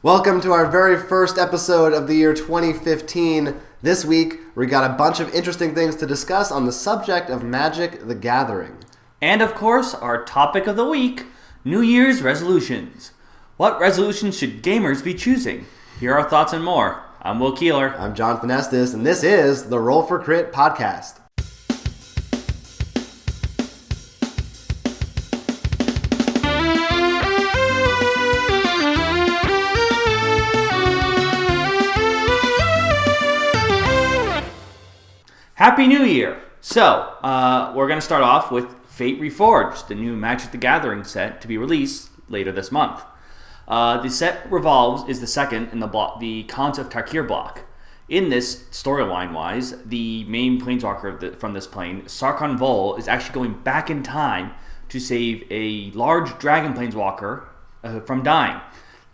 Welcome to our very first episode of the year 2015. This week, we got a bunch of interesting things to discuss on the subject of Magic the Gathering. And of course, our topic of the week, New Year's resolutions. What resolutions should gamers be choosing? Here are our thoughts and more. I'm Will Keeler. I'm Jonathan Estes, and this is the Roll for Crit podcast. Happy New Year! So, we're going to start off with Fate Reforged, the new Magic the Gathering set to be released later this month. The set is the second in the Khans of Tarkir block. In this, storyline-wise, the main planeswalker from this plane, Sarkhan Vol, is actually going back in time to save a large dragon planeswalker from dying.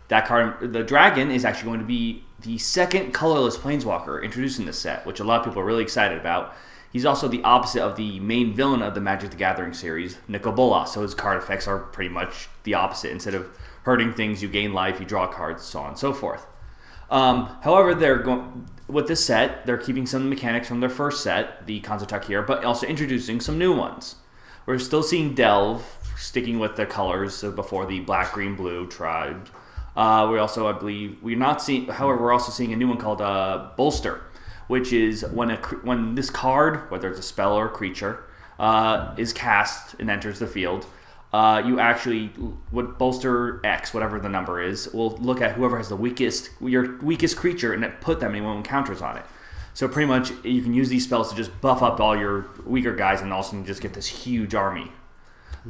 That card, the dragon, is actually going to be the second colorless planeswalker introduced in this set, which a lot of people are really excited about. He's also the opposite of the main villain of the Magic the Gathering series, Nicol, so his card effects are pretty much the opposite. Instead of hurting things, you gain life, you draw cards, so on and so forth. However, with this set, they're keeping some mechanics from their first set, the Khans of Tarkir, but also introducing some new ones. We're still seeing Delve, sticking with the colors of before the black, green, blue tribe. We're also seeing a new one called Bolster, which is when this card, whether it's a spell or a creature, is cast and enters the field, you actually, what Bolster X, whatever the number is, will look at whoever has your weakest creature and put them in one encounters on it. So pretty much you can use these spells to just buff up all your weaker guys and also just get this huge army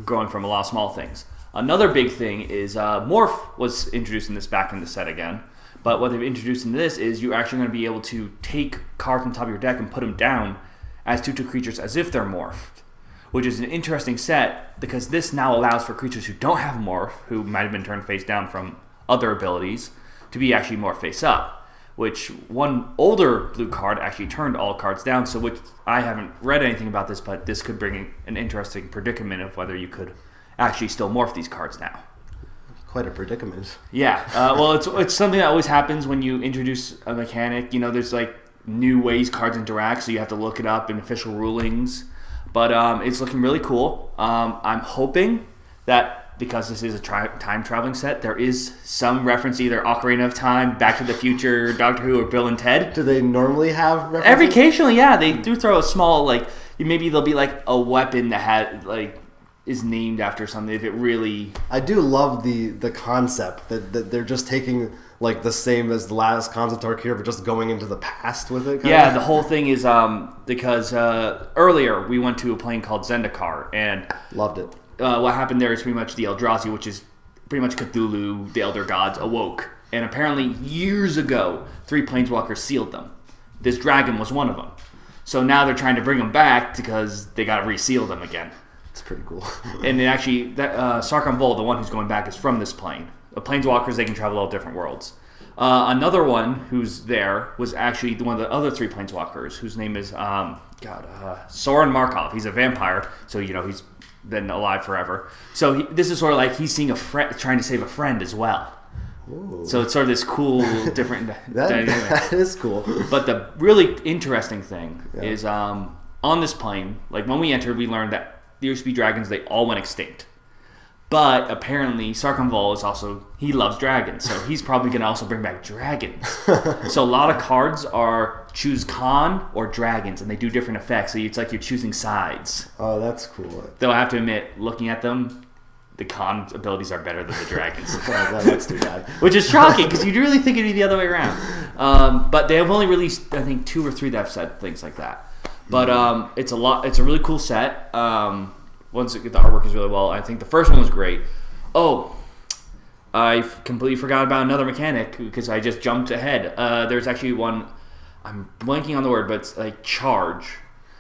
growing from a lot of small things. Another big thing is Morph was introduced in this back in the set again. But what they've introduced in this is you're actually going to be able to take cards on top of your deck and put them down as 2/2 creatures as if they're morphed. Which is an interesting set because this now allows for creatures who don't have morph, who might have been turned face down from other abilities, to be actually morph face up. Which one older blue card actually turned all cards down, so which I haven't read anything about this, but this could bring an interesting predicament of whether you could actually still morph these cards now. Quite a predicament. Yeah, well, it's something that always happens when you introduce a mechanic. You know, there's like new ways cards interact, so you have to look it up in official rulings. But it's looking really cool. I'm hoping that because this is a time traveling set, there is some reference to either Ocarina of Time, Back to the Future, Doctor Who, or Bill and Ted. Do they normally have references? Every occasionally, yeah, they do throw a small maybe there'll be like a weapon that had is named after something if it really... I do love the concept that they're just taking the same as the last Khans of Tarkir but just going into the past with it. Yeah, the whole thing is because earlier we went to a plane called Zendikar and... Loved it. What happened there is pretty much the Eldrazi, which is pretty much Cthulhu, the Elder Gods, awoke. And apparently years ago, 3 planeswalkers sealed them. This dragon was one of them. So now they're trying to bring them back because they got to reseal them again. It's pretty cool. And actually, Sarkhan Vol, the one who's going back, is from this plane. The planeswalkers, they can travel all different worlds. Another one who's there was actually one of the other 3 planeswalkers, whose name is Soren Markov. He's a vampire, so he's been alive forever. So this is sort of like he's seeing trying to save a friend as well. Ooh. So it's sort of this cool, different dynamic. That is cool. But the really interesting thing is on this plane, when we entered, we learned that there used to be dragons, they all went extinct. But apparently, Sarkhan Vol he loves dragons, so he's probably going to also bring back dragons. So a lot of cards are choose Khan or dragons, and they do different effects, so it's like you're choosing sides. Oh, that's cool. Though I have to admit, looking at them, the Khan abilities are better than the dragons. That's too bad. Which is shocking, because you'd really think it'd be the other way around. But they have only released, I think, 2 or 3 that have said things like that. But it's a really cool set. Once the artwork is really well, I think the first one was great. Oh, I completely forgot about another mechanic because I just jumped ahead. There's actually one, I'm blanking on the word, but it's charge,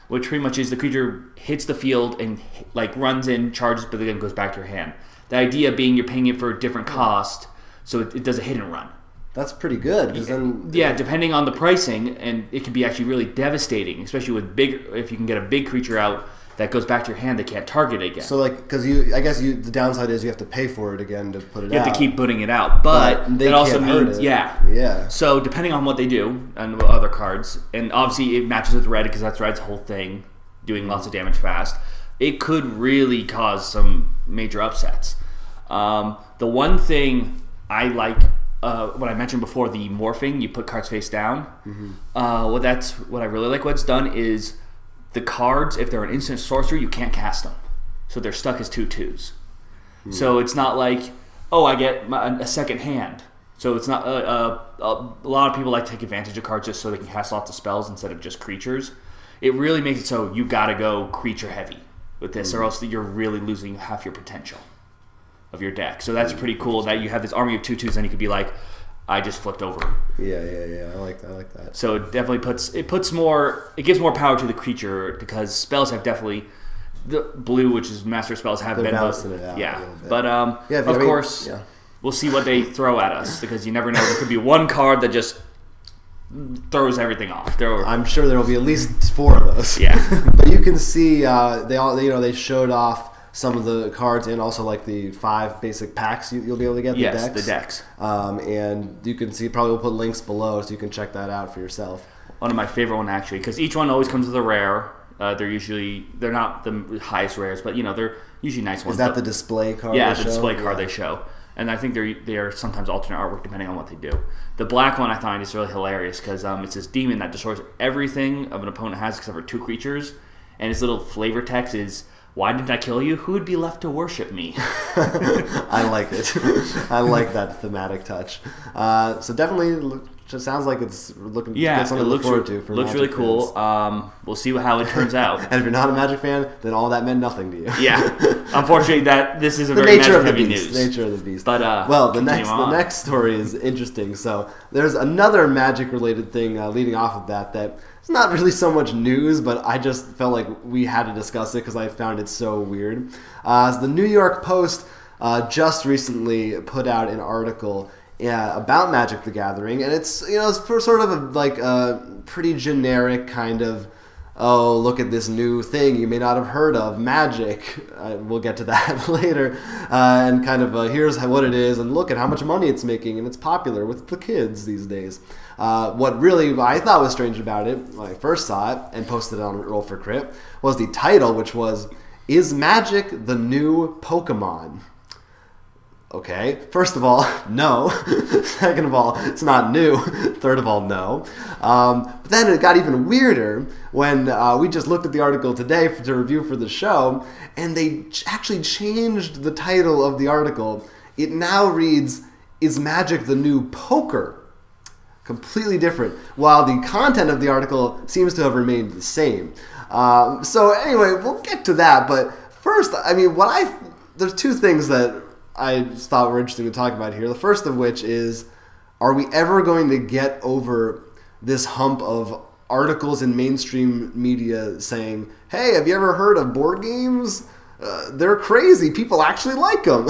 which pretty much is the creature hits the field and runs in, charges, but then goes back to your hand. The idea being you're paying it for a different cost, so it does a hit and run. That's pretty good. Yeah, depending on the pricing, and it can be actually really devastating, especially with if you can get a big creature out that goes back to your hand, they can't target it again. So because the downside is you have to pay for it again to put it out. You have to keep putting it out, but they that also can't hurt means it. yeah. So depending on what they do and other cards, and obviously it matches with red because that's red's whole thing, doing lots of damage fast. It could really cause some major upsets. The one thing I like, what I mentioned before, the morphing, you put cards face down. What I really like what's done is the cards, if they're an instant sorcerer, you can't cast them. So they're stuck as 2/2s. So it's not like, I get a second hand. So it's not, a lot of people like to take advantage of cards just so they can cast lots of spells instead of just creatures. It really makes it so you gotta go creature heavy with this, or else you're really losing half your potential of your deck. So that's pretty cool that you have this army of 2/2s, and you could be like, I just flipped over. Yeah. I like that. So it definitely gives more power to the creature, because spells have definitely, the blue, which is master spells, have been balancing it out. Yeah, but of course, yeah. We'll see what they throw at us, because you never know. There could be one card that just throws everything off. I'm sure there will be at least 4 of those. Yeah, but you can see they showed off some of the cards, and also like the 5 basic packs you'll be able to get. Yes, the decks. And you can see, probably we'll put links below so you can check that out for yourself. One of my favorite one, actually, because each one always comes with a rare. They're not the highest rares, but they're usually nice ones. Is that the display card? Yeah, the display card they show. And I think they are sometimes alternate artwork depending on what they do. The black one I find is really hilarious because it's this demon that destroys everything of an opponent has except for 2 creatures. And his little flavor text is, "Why didn't I kill you? Who would be left to worship me?" I like it. I like that thematic touch. So definitely, just sounds like it's something to look forward to. For looks Magic really cool. We'll see how it turns out. And if you're not a Magic fan, then all that meant nothing to you. Yeah. Unfortunately, this is a very Magic-heavy news. Nature of the beast. But the next story is interesting. So there's another Magic-related thing leading off of that it's not really so much news, but I just felt like we had to discuss it because I found it so weird. So the New York Post just recently put out an article about Magic the Gathering, and it's for sort of a pretty generic kind of, oh, look at this new thing you may not have heard of, Magic. We'll get to that later. And kind of here's what it is, and look at how much money it's making, and it's popular with the kids these days. What really I thought was strange about it when I first saw it and posted it on Roll for Crit was the title, which was, "Is Magic the New Pokemon?" Okay, first of all, no. Second of all, it's not new. Third of all, no. But then it got even weirder when we just looked at the article today to review for the show, and they actually changed the title of the article. It now reads, "Is Magic the New Poker?" Completely different, while the content of the article seems to have remained the same. So anyway, we'll get to that, but first, there's 2 things that I thought were interesting to talk about here. The first of which is, are we ever going to get over this hump of articles in mainstream media saying, "Hey, have you ever heard of board games? They're crazy. People actually like them."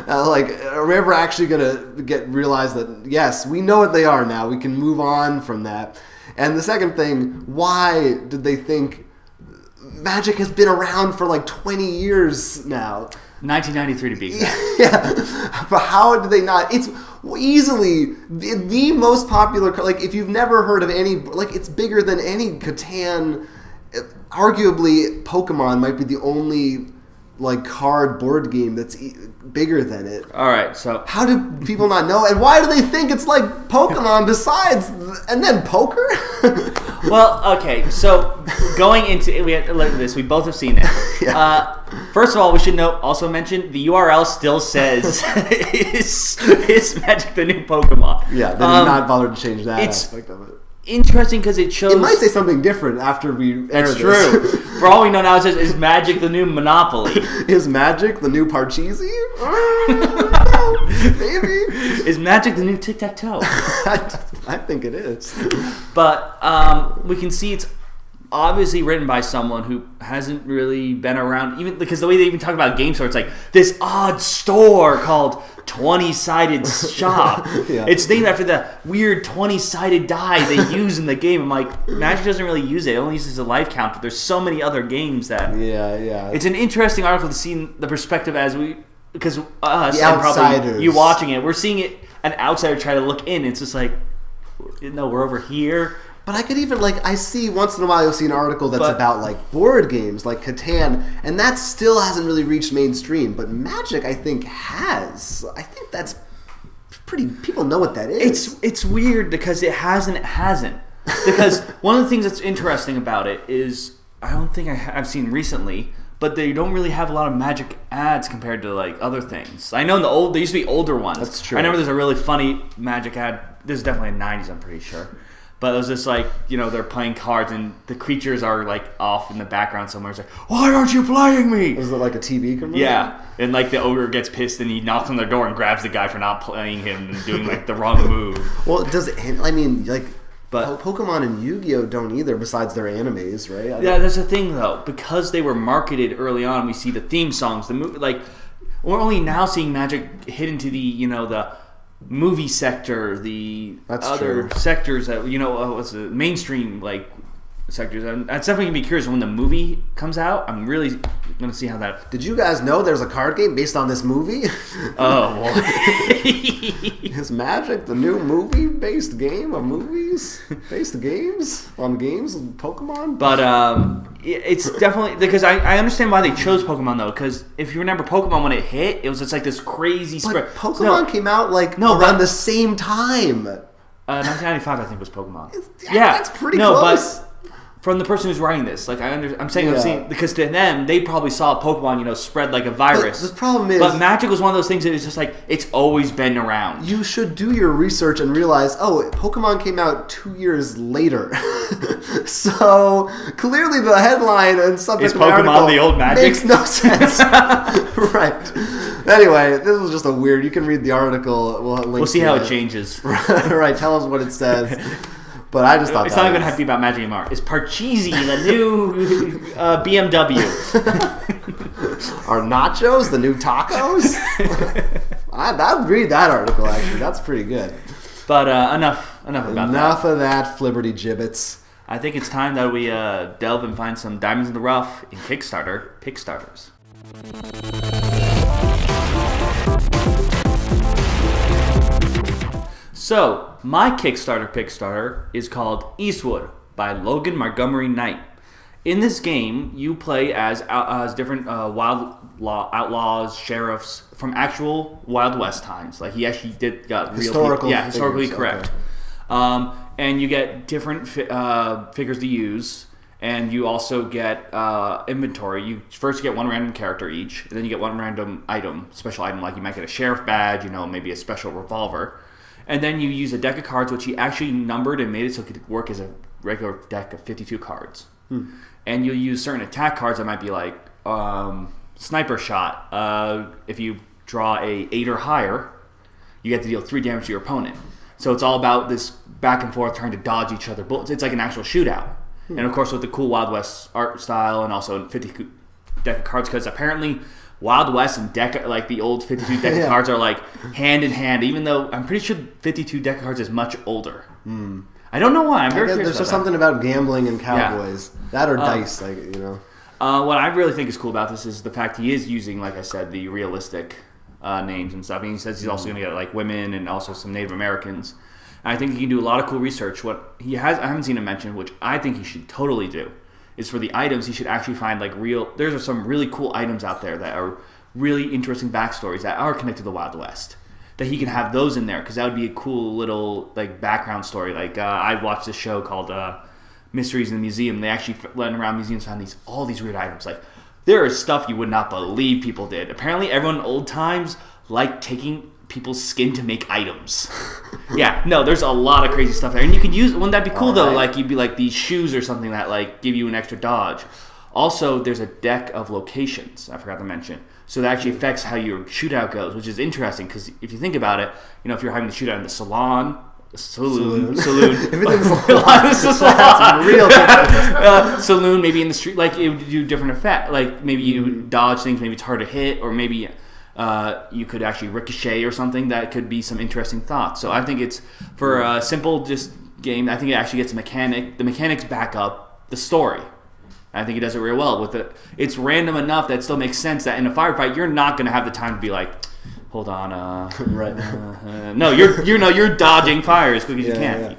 Are we ever actually going to realize that, yes, we know what they are now. We can move on from that. And the second thing, why did they think Magic has been around for 20 years now? 1993 to be exact. Yeah, but how did they not? It's easily the most popular. If you've never heard of any, it's bigger than any Catan. Arguably, Pokemon might be the only card board game that's bigger than it. All right, so how do people not know? And why do they think it's like Pokemon besides, and then poker? Well, okay, so going into we had to look at this. We both have seen it. Yeah. First of all, we should also mention the URL still says is Magic the New Pokemon. Yeah, they did not bother to change that aspect of it. Interesting because it shows. It might say something different after we air this. That's true. For all we know now, it says, "Is Magic the New Monopoly?" Is Magic the new Parcheesi? Maybe. Is Magic the new Tic-Tac-Toe? I think it is. But we can see it's obviously written by someone who hasn't really been around, even because the way they even talk about game store, it's like this odd store called 20-sided shop. Yeah. It's named after the weird 20-sided die they use in the game. I'm like, Magic doesn't really use it. It only uses a life count, but there's so many other games that... Yeah. It's an interesting article to see the perspective as we... Because us, the and outsiders. probably you watching it, we're seeing it, an outsider try to look in. It's just like, no, we're over here. But I could even, I see once in a while you'll see an article that's about, board games, like Catan, and that still hasn't really reached mainstream. But Magic, I think, has. I think that's pretty... People know what that is. It's weird because it hasn't. Because one of the things that's interesting about it is, I don't think I've seen recently, but they don't really have a lot of Magic ads compared to, other things. I know there used to be older ones. That's true. I remember there's a really funny Magic ad. This is definitely in the 90s, I'm pretty sure. But it was just they're playing cards and the creatures are off in the background somewhere. It's like, why aren't you playing me? Was it like a TV commercial? Yeah. And the ogre gets pissed and he knocks on their door and grabs the guy for not playing him and doing the wrong move. Well, but Pokemon and Yu-Gi-Oh! Don't either, besides their animes, right? Yeah, that's the thing though. Because they were marketed early on, we see the theme songs, the movie. We're only now seeing Magic hit into the movie sector, the That's other true. sectors that what's the mainstream sectors. I'm definitely gonna be curious when the movie comes out. I'm really gonna see how that. Did you guys know there's a card game based on this movie? Oh, well. Is Magic the new movie-based game of movies? Based games? On games of Pokemon? But it's definitely... Because I understand why they chose Pokemon, though. Because if you remember Pokemon, when it hit, it was just this crazy spread. But Pokemon came out around the same time. 1995, I think, was Pokemon. That's pretty close. But from the person who's writing this, I'm saying because to them they probably saw Pokemon, spread like a virus. But the problem is, but Magic was one of those things that is just it's always been around. You should do your research and realize, Pokemon came out 2 years later, so clearly the headline and subject is of the Pokemon article the old Magic? Makes no sense. Right. Anyway, this was just a weird. You can read the article. We'll see how it changes. Right. Tell us what it says. But I just thought it's not even have to be about Magic anymore. It's Parcheesi, the new BMW. Are nachos the new tacos? I'd read that article, actually. That's pretty good. But enough about that. Enough of that flibberty gibbets. I think it's time that we delve and find some diamonds in the rough in Kickstarter Pickstarters. So, my Kickstarter Pickstarter is called Eastwood by Logan Montgomery Knight. In this game, you play as different outlaws, sheriffs from actual Wild West times. He actually got real historical, people. Yeah, historically figures, correct. Okay. And you get different figures to use, and you also get inventory. You first get one random character each, and then you get one random item, special item. You might get a sheriff badge, maybe a special revolver. And then you use a deck of cards, which he actually numbered and made it so it could work as a regular deck of 52 cards. And you'll use certain attack cards that might be sniper shot. If you draw a 8 or higher, you get to deal 3 damage to your opponent. So it's all about this back and forth trying to dodge each other bullets. It's like an actual shootout. And of course with the cool Wild West art style and also 50 deck of cards, because apparently Wild West and the old 52 deck of cards are hand in hand, even though I'm pretty sure 52 deck of cards is much older. I don't know why. I'm very curious. There's just something about gambling and cowboys. That or dice, What I really think is cool about this is the fact he is using, like I said, the realistic names and stuff. And he says he's also going to get women and also some Native Americans. And I think he can do a lot of cool research. What he has, I haven't seen him mention, which I think he should totally do, is for the items, he should actually find there's some really cool items out there that are really interesting backstories that are connected to the Wild West. That he can have those in there, because that would be a cool little background story. I watched this show called Mysteries in the Museum. They actually went around museums, found all these weird items. There is stuff you would not believe people did. Apparently, everyone in old times liked taking people's skin to make items. There's a lot of crazy stuff there, and you could use. Wouldn't that be cool though? You'd be these shoes or something that give you an extra dodge. Also, there's a deck of locations I forgot to mention. So that actually affects how your shootout goes, which is interesting because if you think about it, if you're having the shootout in the salon, Saloon. Everything's a lot. It's just that's real different. Saloon, maybe in the street, like it would do different effect. Like maybe you dodge things, maybe it's hard to hit, or maybe you could actually ricochet or something. That could be some interesting thoughts. So I think it's for a simple just game. I think it actually gets a mechanic. The mechanics back up the story. I think he does it real well with it. It's random enough that it still makes sense that in a firefight you're not going to have the time to be like, hold on, right. no, you're dodging fire as quick as you can.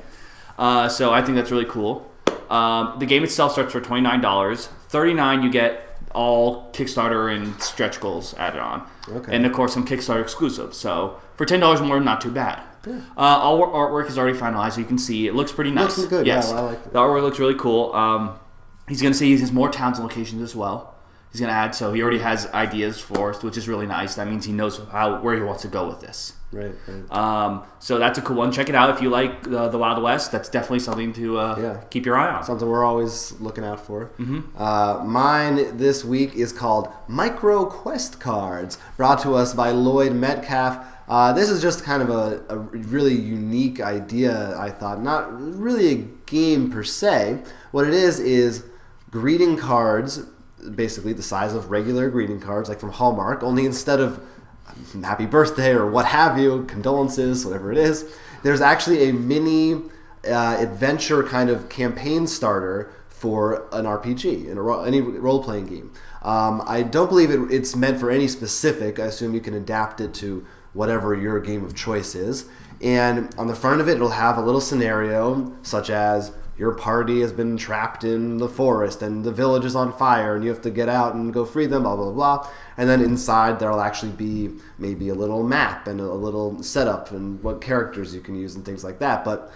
Yeah. So I think that's really cool. The game itself starts for $29. $39 you get all Kickstarter and stretch goals added on, and of course some Kickstarter exclusives. So for $10 more, not too bad. Yeah. All artwork is already finalized, so you can see it looks pretty nice. Looks good. Yes, yeah, I like it. The artwork looks really cool. He's going to say he has more towns and locations as well. He's going to add, so he already has ideas for us, which is really nice. That means he knows where he wants to go with this. Right. So that's a cool one. Check it out if you like the Wild West. That's definitely something to keep your eye on. Something we're always looking out for. Mm-hmm. Mine this week is called MicroQuest Cards, brought to us by Lloyd Metcalf. This is just kind of a really unique idea, I thought. Not really a game per se. What it is greeting cards, basically the size of regular greeting cards, like from Hallmark, only instead of happy birthday or what have you, condolences, whatever it is, there's actually a mini adventure kind of campaign starter for an RPG, any role-playing game. I don't believe it's meant for any specific. I assume you can adapt it to whatever your game of choice is. And on the front of it, it'll have a little scenario such as your party has been trapped in the forest and the village is on fire and you have to get out and go free them, blah, blah, blah. And then inside there'll actually be maybe a little map and a little setup and what characters you can use and things like that. But,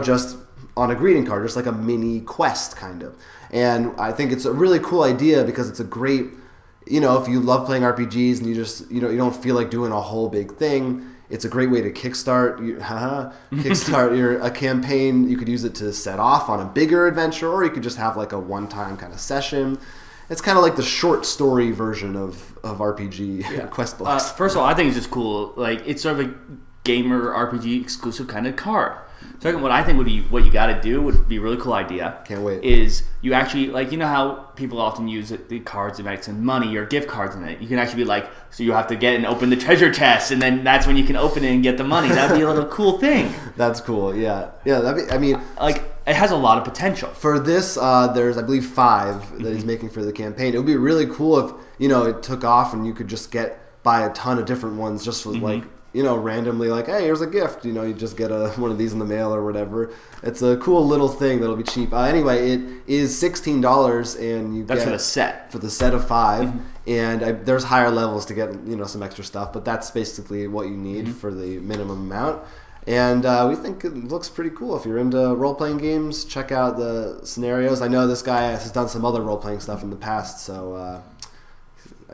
just on a greeting card, just like a mini quest kind of. And I think it's a really cool idea because it's a great, if you love playing RPGs and you just, you don't feel like doing a whole big thing, it's a great way to kickstart a campaign. You could use it to set off on a bigger adventure, or you could just have like a one-time kind of session. It's kind of like the short story version of RPG quest books. First of all, I think it's just cool. Like, it's sort of a gamer RPG exclusive kind of card. Second, what I think would be what you got to do would be a really cool idea. Can't wait. Is you actually, like, how people often use the cards to make some money or gift cards in it. You can actually be like, so you have to get and open the treasure chest, and then that's when you can open it and get the money. That'd be a little cool thing. That's cool. Yeah. Like, it has a lot of potential. For this, there's, I believe, 5 that he's making for the campaign. It would be really cool if, it took off and you could just buy a ton of different ones just for like, randomly, like, hey, here's a gift. You just get one of these in the mail or whatever. It's a cool little thing that'll be cheap. Anyway, it is $16, and that's for the set. For the set of 5, and there's higher levels to get some extra stuff, but that's basically what you need for the minimum amount. And we think it looks pretty cool. If you're into role-playing games, check out the scenarios. I know this guy has done some other role-playing stuff in the past, so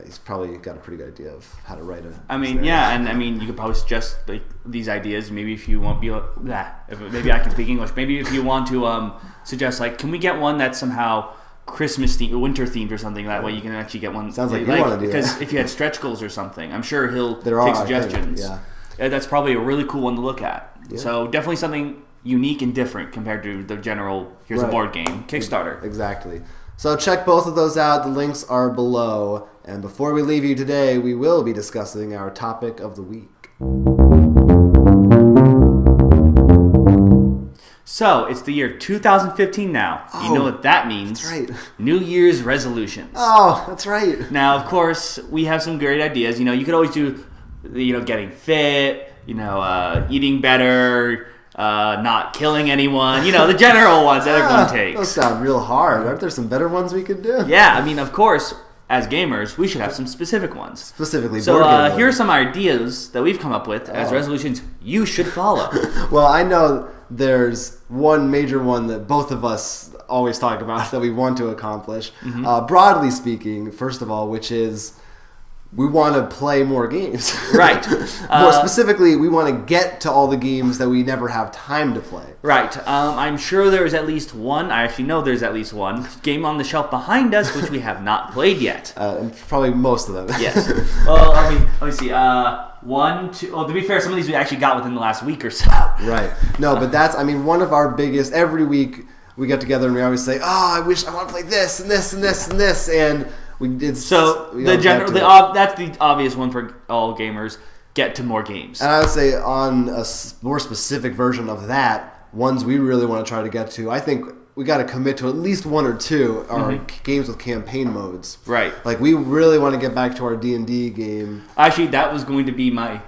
he's probably got a pretty good idea of how to write you could probably suggest like these ideas. Maybe if you want maybe I can speak English. Maybe if you want to suggest, like, can we get one that's somehow Christmas themed or winter themed or something? That way you can actually get one. Sounds like you want to do that. Because if you had stretch goals or something, I'm sure he'll take suggestions. That's probably a really cool one to look at. Yeah. So definitely something unique and different compared to the general, here's a board game, Kickstarter. Exactly. So check both of those out. The links are below. And before we leave you today, we will be discussing our topic of the week. So, it's the year 2015 now. You know what that means. That's right. New Year's resolutions. Oh, that's right. Now, of course, we have some great ideas. You could always do, getting fit, eating better, not killing anyone, the general ones that everyone takes. Those sound real hard. Aren't there some better ones we could do? Yeah, of course, as gamers, we should have some specific ones. Specifically, so here are some ideas that we've come up with as resolutions you should follow. Well, I know there's one major one that both of us always talk about that we want to accomplish. Broadly speaking, first of all, which is we want to play more games. Right. More specifically, we want to get to all the games that we never have time to play. Right. I'm sure there's at least one. I actually know there's at least one game on the shelf behind us which we have not played yet. Probably most of them. Yes. Well, let me see. 1, 2. Well, to be fair, some of these we actually got within the last week or so. Right. No, but that's, I mean, one of our biggest, every week we get together and we always say, I want to play this and this and this and this. And that's the obvious one for all gamers. Get to more games. And I would say on a more specific version of that, ones we really want to try to get to, I think we got to commit to at least 1 or 2 are games with campaign modes. Right. Like, we really want to get back to our D&D game. Actually, that was going to be my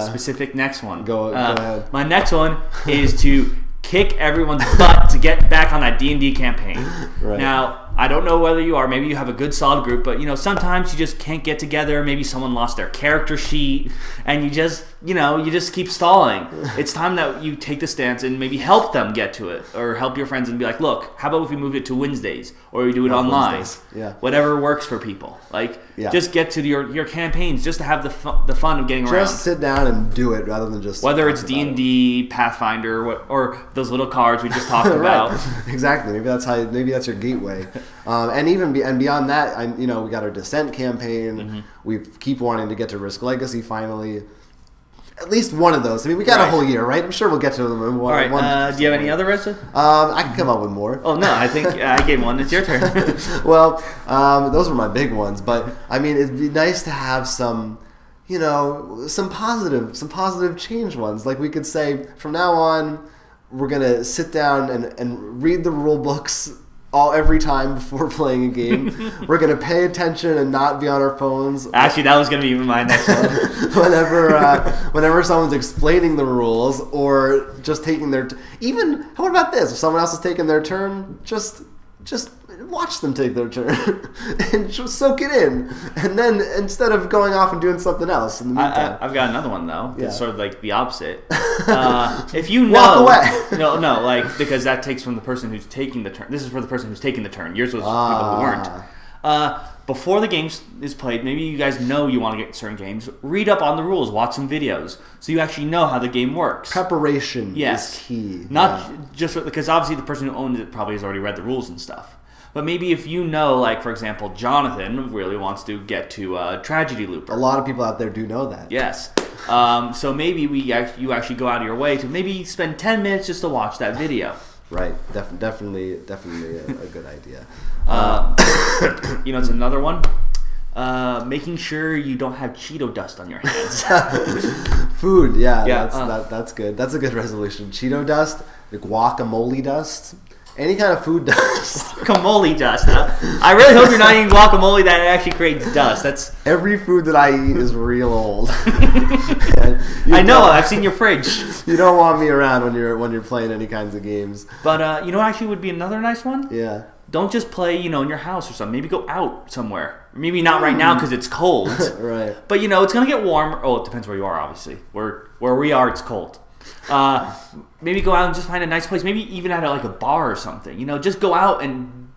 specific next one. Go ahead. My next one is to kick everyone's butt to get back on that D&D campaign. Right. Now, I don't know whether you are. Maybe you have a good solid group, but sometimes you just can't get together. Maybe someone lost their character sheet, and you just keep stalling. It's time that you take the stance and maybe help them get to it, or help your friends and be like, look, how about if we move it to Wednesdays, or we do it online? Wednesdays. Yeah. Whatever works for people. Just get to your campaigns, just to have the fun of getting around. Just sit down and do it rather than just whether it's D&D, Pathfinder, or those little cards we just talked about. Exactly. Maybe that's your gateway. And beyond that, we got our Descent campaign. We keep wanting to get to Risk Legacy finally. At least one of those. I mean, we got a whole year, right? I'm sure we'll get to them in one. All right. Do you have any other resolutions? I can come up with more. Oh no, I think I gave one. It's your turn. Well, those were my big ones, but I mean, it'd be nice to have some, some positive change ones. Like we could say, from now on, we're gonna sit down and read the rule books every time before playing a game. We're going to pay attention and not be on our phones. Actually, that was going to be my next one. Whenever someone's explaining the rules or just taking their... how about this? If someone else is taking their turn, just watch them take their turn and just soak it in. And then instead of going off and doing something else in the meantime. I've got another one, though. Yeah. It's sort of like the opposite. If you know... Walk away. No, because that takes from the person who's taking the turn. This is for the person who's taking the turn. Yours was people who weren't. Before the game is played, maybe you guys know you want to get certain games. Read up on the rules. Watch some videos. So you actually know how the game works. Preparation is key. Not just... Because obviously the person who owns it probably has already read the rules and stuff. But maybe if for example, Jonathan really wants to get to Tragedy Looper. A lot of people out there do know that. Yes. So maybe you actually go out of your way to maybe spend 10 minutes just to watch that video. Right. Definitely a good idea. It's another one. Making sure you don't have Cheeto dust on your hands. Food, that's good. That's a good resolution. Cheeto dust, the guacamole dust. Any kind of food dust. Guacamole dust, huh? I really hope you're not eating guacamole that actually creates dust. That's every food that I eat is real old. I know. I've seen your fridge. You don't want me around when you're playing any kinds of games. But actually would be another nice one? Yeah. Don't just play, in your house or something. Maybe go out somewhere. Maybe not right now because it's cold. Right. But it's going to get warm. Oh, it depends where you are, obviously. Where we are, it's cold. Maybe go out and just find a nice place. Maybe even at a bar or something. Just go out and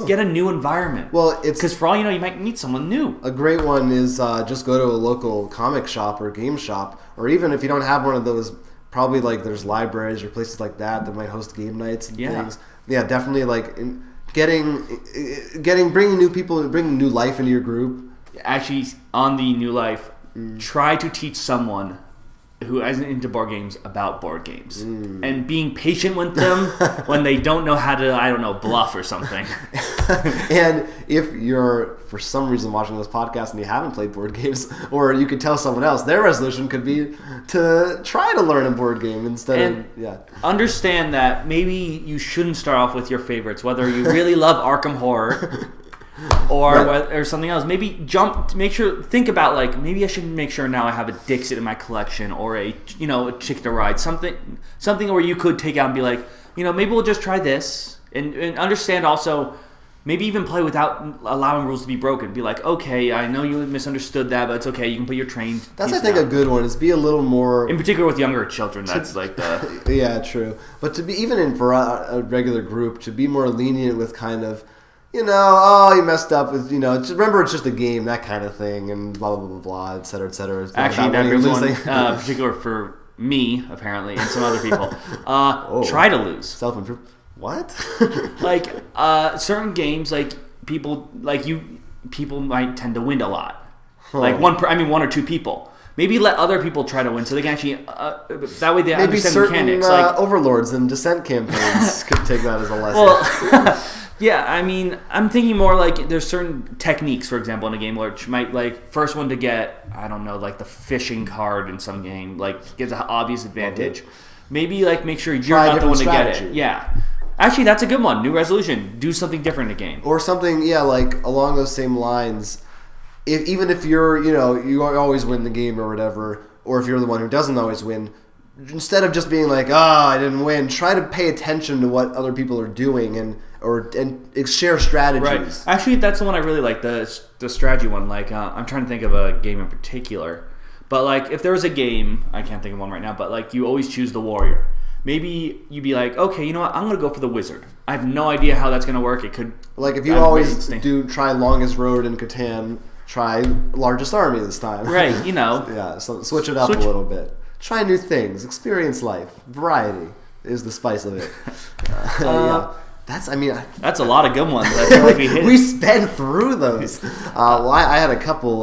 get a new environment. Well, because for all you know, you might meet someone new. A great one is just go to a local comic shop or game shop, or even if you don't have one of those, probably there's libraries or places like that might host game nights and things. Yeah, definitely bringing new people, bringing new life into your group. Actually, on the new life, try to teach someone who isn't into board games about board games and being patient with them when they don't know how to, bluff or something. And if you're for some reason watching this podcast and you haven't played board games, or you could tell someone else, their resolution could be to try to learn a board game understand that maybe you shouldn't start off with your favorites, whether you really love Arkham Horror or something else. Maybe think about maybe I should make sure now I have a Dixit in my collection, or a Chick to Ride, something where you could take out and be like, maybe we'll just try this and understand also. Maybe even play without allowing rules to be broken. Be like, okay, I know you misunderstood that, but it's okay. You can put your train. That's, I think, a good one. Is be a little more... In particular with younger children, that's the... Yeah, true. But to be, even for a regular group, to be more lenient with kind of, you messed up with, remember it's just a game, that kind of thing, and blah, blah, blah, blah, et cetera, et cetera. Actually, that brings one particular for me, apparently, and some other people. Try to lose. Self-improvement. What? Certain games, people might tend to win a lot. One or two people. maybe let other people try to win so they can actually that way they Maybe understand certain mechanics. Like overlords and Descent campaigns could take that as a lesson. well, yeah, I mean, I'm thinking more like there's certain techniques, for example, in a game which might like first one to get, I don't know, like the fishing card in some game, like gives an obvious advantage. Maybe like make sure you're not the one to get it. Yeah. Actually, that's a good one. New resolution. Do something different in a game. Or something, yeah, like along those same lines. Even if you're, you always win the game or whatever, or if you're the one who doesn't always win, instead of just being like, I didn't win, try to pay attention to what other people are doing and share strategies. Right. Actually, that's the one I really like, the strategy one. Like, I'm trying to think of a game in particular. But, like, if there was a game, I can't think of one right now, but, like, you always choose the warrior. Maybe you'd be like, okay, you know what? I'm going to go for the wizard. I have no idea how that's going to work. It could... Like, if you always try longest road in Catan, try largest army this time. Right, Yeah, so switch it up a little bit. Try new things. Experience life. Variety is the spice of it. Yeah. That's a lot of good ones. I feel like we hit. We sped through those. I had a couple.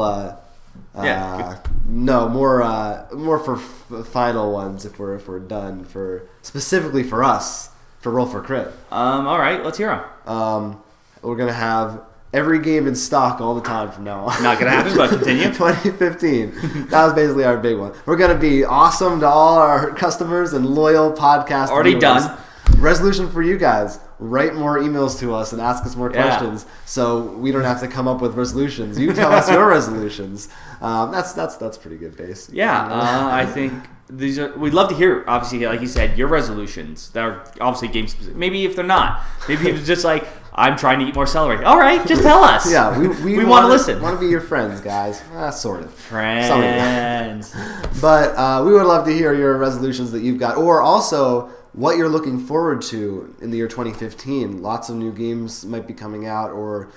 No, more for final ones if we're done for specifically for us for Roll for Crit. All right, let's hear them. We're gonna have every game in stock all the time from now on. Not gonna happen, but continue. 2015. That was basically our big one. We're gonna be awesome to all our customers and loyal podcast. Already viewers. done. Resolution for you guys. Write more emails to us and ask us more questions so we don't have to come up with resolutions. You tell us your resolutions. That's pretty good base. Yeah, I think we'd love to hear, obviously, like you said, your resolutions that are obviously game specific. Maybe if they're not. Maybe if it's just like, I'm trying to eat more celery. All right, just tell us. Yeah, we want to listen. Want to be your friends, guys. Sort of. Friends. But we would love to hear your resolutions that you've got. Or also what you're looking forward to in the year 2015. Lots of new games might be coming out or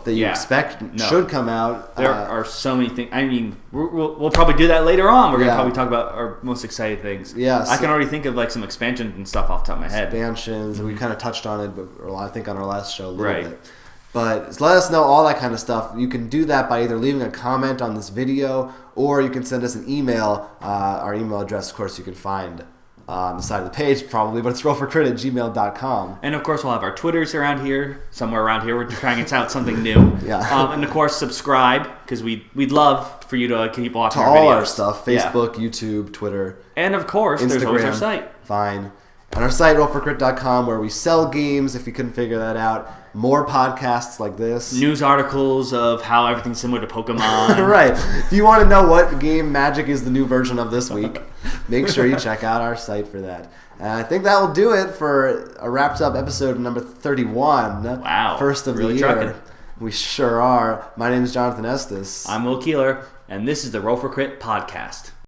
that you expect should come out. There are so many things. I mean, we'll probably do that later on. We're going to probably talk about our most excited things. Yeah, I can already think of like some expansions and stuff off the top of my head. Expansions, and we kind of touched on it, but I think on our last show a little bit. But let us know all that kind of stuff. You can do that by either leaving a comment on this video or you can send us an email. Our email address, of course, you can find on the side of the page probably, but it's rollforcrit@gmail.com. And of course we'll have our Twitters around here, somewhere around here. We're trying out something new. Yeah. And of course subscribe, because we'd love for you to keep watching our videos. To all our stuff, Facebook, YouTube, Twitter. And of course, Instagram, there's always our site. Fine. On our site, rollforcrit.com, where we sell games, if you couldn't figure that out. More podcasts like this. News articles of how everything's similar to Pokemon. Right. If you want to know what game Magic is the new version of this week, make sure you check out our site for that. And I think that will do it for a wrapped up episode number 31. Wow. First of really the year. trucking. We sure are. My name is Jonathan Estes. I'm Will Keeler, and this is the Roll for Crit podcast.